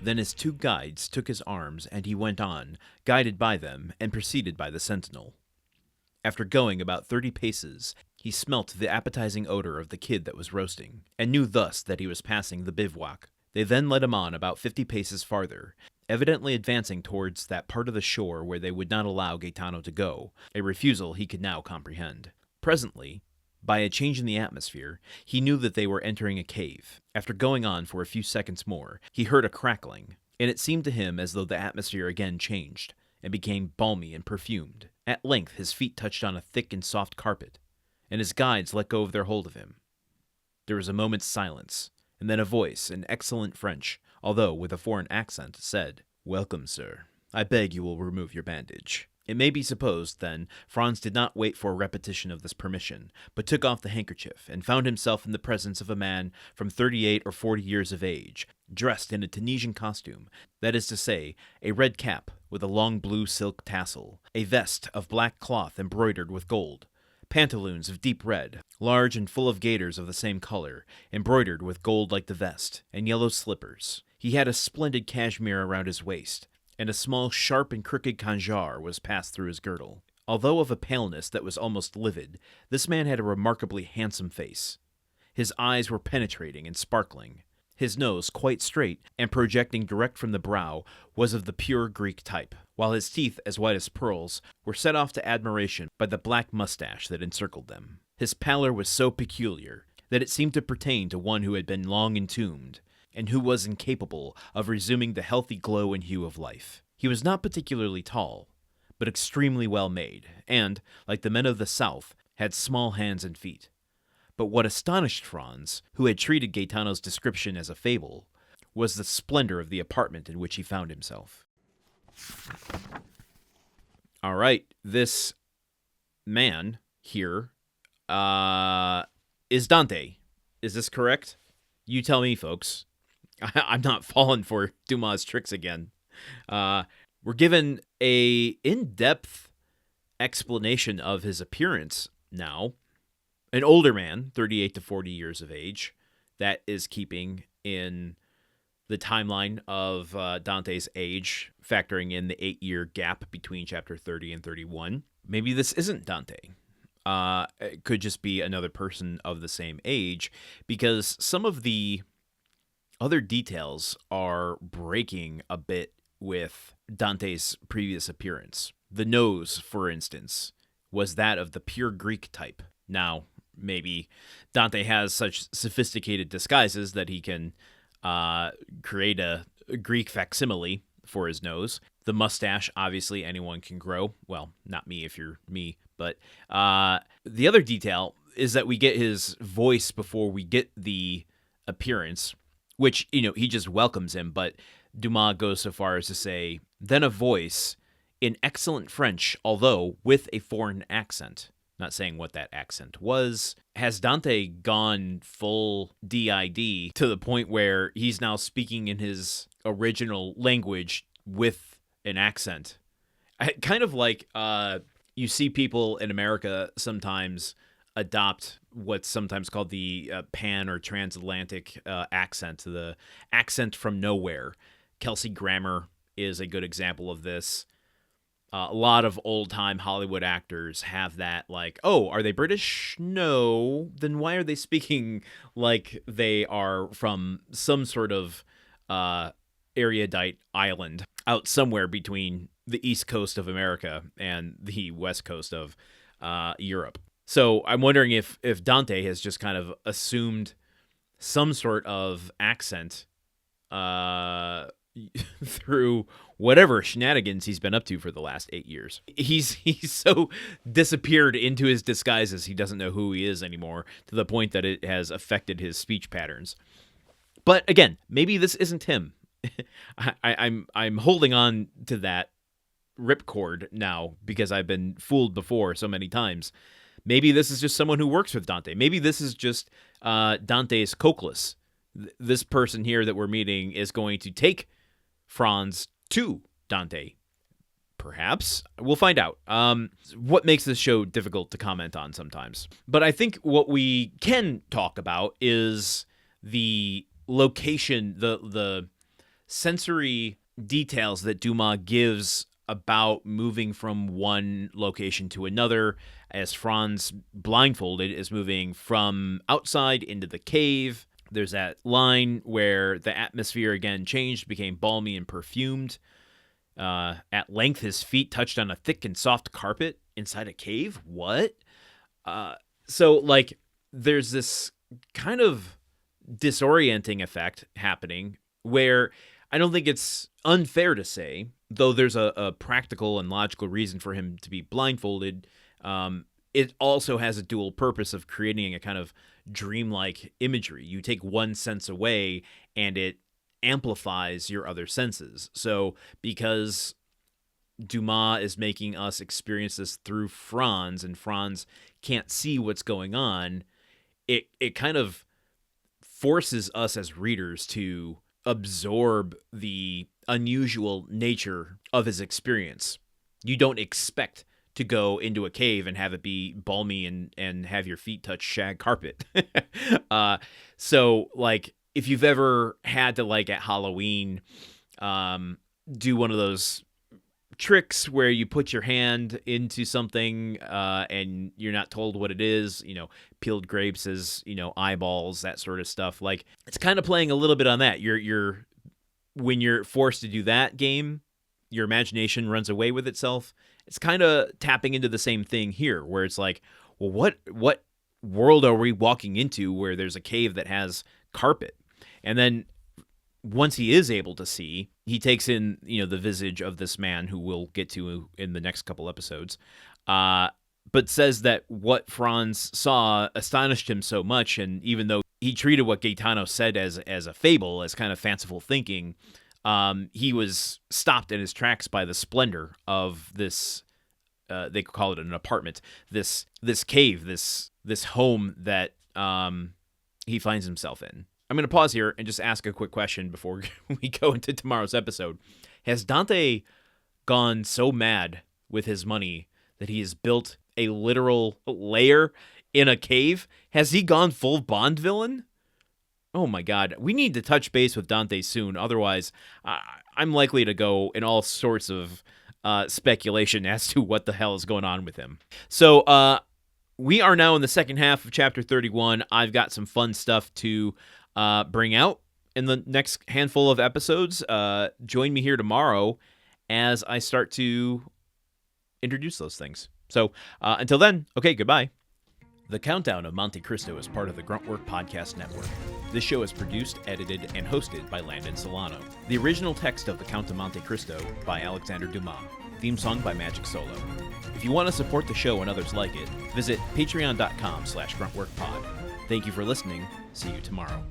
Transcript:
Then his two guides took his arms, and he went on, guided by them and preceded by the sentinel. After going about 30 paces, he smelt the appetizing odor of the kid that was roasting, and knew thus that he was passing the bivouac. They then led him on about 50 paces farther, evidently advancing towards that part of the shore where they would not allow Gaetano to go, a refusal he could now comprehend. Presently, by a change in the atmosphere, he knew that they were entering a cave. After going on for a few seconds more, he heard a crackling, and it seemed to him as though the atmosphere again changed, and became balmy and perfumed. At length his feet touched on a thick and soft carpet, and his guides let go of their hold of him. There was a moment's silence, and then a voice, in excellent French, although with a foreign accent, said, "Welcome, sir. I beg you will remove your bandage." It may be supposed, then, Franz did not wait for a repetition of this permission, but took off the handkerchief, and found himself in the presence of a man from 38 or 40 years of age, dressed in a Tunisian costume, that is to say, a red cap with a long blue silk tassel, a vest of black cloth embroidered with gold, pantaloons of deep red, large and full of gaiters of the same color, embroidered with gold like the vest, and yellow slippers. He had a splendid cashmere around his waist, and a small sharp and crooked khanjar was passed through his girdle. Although of a paleness that was almost livid, this man had a remarkably handsome face. His eyes were penetrating and sparkling. His nose, quite straight and projecting direct from the brow, was of the pure Greek type, while his teeth, as white as pearls, were set off to admiration by the black mustache that encircled them. His pallor was so peculiar that it seemed to pertain to one who had been long entombed, and who was incapable of resuming the healthy glow and hue of life. He was not particularly tall, but extremely well made, and, like the men of the South, had small hands and feet. But what astonished Franz, who had treated Gaetano's description as a fable, was the splendor of the apartment in which he found himself. All right, this man here is Dante. Is this correct? You tell me, folks. I'm not falling for Dumas' tricks again. We're given a in-depth explanation of his appearance now. An older man, 38 to 40 years of age, that is keeping in the timeline of Dante's age, factoring in the 8-year gap between chapter 30 and 31. Maybe this isn't Dante. It could just be another person of the same age, because some of the other details are breaking a bit with Dante's previous appearance. The nose, for instance, was that of the pure Greek type. Now, maybe Dante has such sophisticated disguises that he can create a Greek facsimile for his nose. The mustache, obviously, anyone can grow. Well, not me if you're me. But the other detail is that we get his voice before we get the appearance, which, he just welcomes him. But Dumas goes so far as to say, then a voice in excellent French, although with a foreign accent. Not saying what that accent was. Has Dante gone full DID to the point where he's now speaking in his original language with an accent? Kind of like you see people in America sometimes adopt what's sometimes called the pan or transatlantic accent, the accent from nowhere. Kelsey Grammer is a good example of this. A lot of old-time Hollywood actors have that, like, oh, are they British? No. Then why are they speaking like they are from some sort of erudite island out somewhere between the east coast of America and the west coast of Europe? So I'm wondering if Dante has just kind of assumed some sort of accent through whatever shenanigans he's been up to for the last 8 years. He's so disappeared into his disguises, he doesn't know who he is anymore, to the point that it has affected his speech patterns. But again, maybe this isn't him. I'm holding on to that ripcord now because I've been fooled before so many times. Maybe this is just someone who works with Dante. Maybe this is just Dante's Cochless. This person here that we're meeting is going to take Franz to Dante. Perhaps. We'll find out. What makes this show difficult to comment on sometimes. But I think what we can talk about is the location, the sensory details that Dumas gives about moving from one location to another, as Franz, blindfolded, is moving from outside into the cave. There's that line where the atmosphere again changed, became balmy and perfumed. At length, his feet touched on a thick and soft carpet inside a cave. What? So, like, there's this kind of disorienting effect happening where I don't think it's unfair to say, though there's a practical and logical reason for him to be blindfolded, it also has a dual purpose of creating a kind of dreamlike imagery. You take one sense away and it amplifies your other senses. So because Dumas is making us experience this through Franz, and Franz can't see what's going on, it kind of forces us as readers to absorb the unusual nature of his experience. You don't expect to go into a cave and have it be balmy and have your feet touch shag carpet. So, like, if you've ever had to, like, at Halloween, do one of those tricks where you put your hand into something and you're not told what it is, peeled grapes as, eyeballs, that sort of stuff. Like, it's kind of playing a little bit on that. When you're forced to do that game, your imagination runs away with itself. It's kind of tapping into the same thing here, where it's like, well, what world are we walking into where there's a cave that has carpet? And then once he is able to see, he takes in, the visage of this man who we'll get to in the next couple episodes, but says that what Franz saw astonished him so much, and even though he treated what Gaetano said as a fable, as kind of fanciful thinking, he was stopped in his tracks by the splendor of this, they call it an apartment, this cave, this home that he finds himself in. I'm going to pause here and just ask a quick question before we go into tomorrow's episode. Has Dante gone so mad with his money that he has built a literal lair in a cave? Has he gone full Bond villain? Oh my God. We need to touch base with Dante soon. Otherwise, I'm likely to go in all sorts of speculation as to what the hell is going on with him. So we are now in the second half of chapter 31. I've got some fun stuff to bring out in the next handful of episodes. Join me here tomorrow as I start to introduce those things. So until then, okay, goodbye. The Countdown of Monte Cristo is part of the Gruntwork Podcast Network. This show is produced, edited, and hosted by Landon Solano. The original text of The Count of Monte Cristo by Alexandre Dumas. Theme song by Magic Solo. If you want to support the show and others like it, visit patreon.com/gruntworkpod. Thank you for listening. See you tomorrow.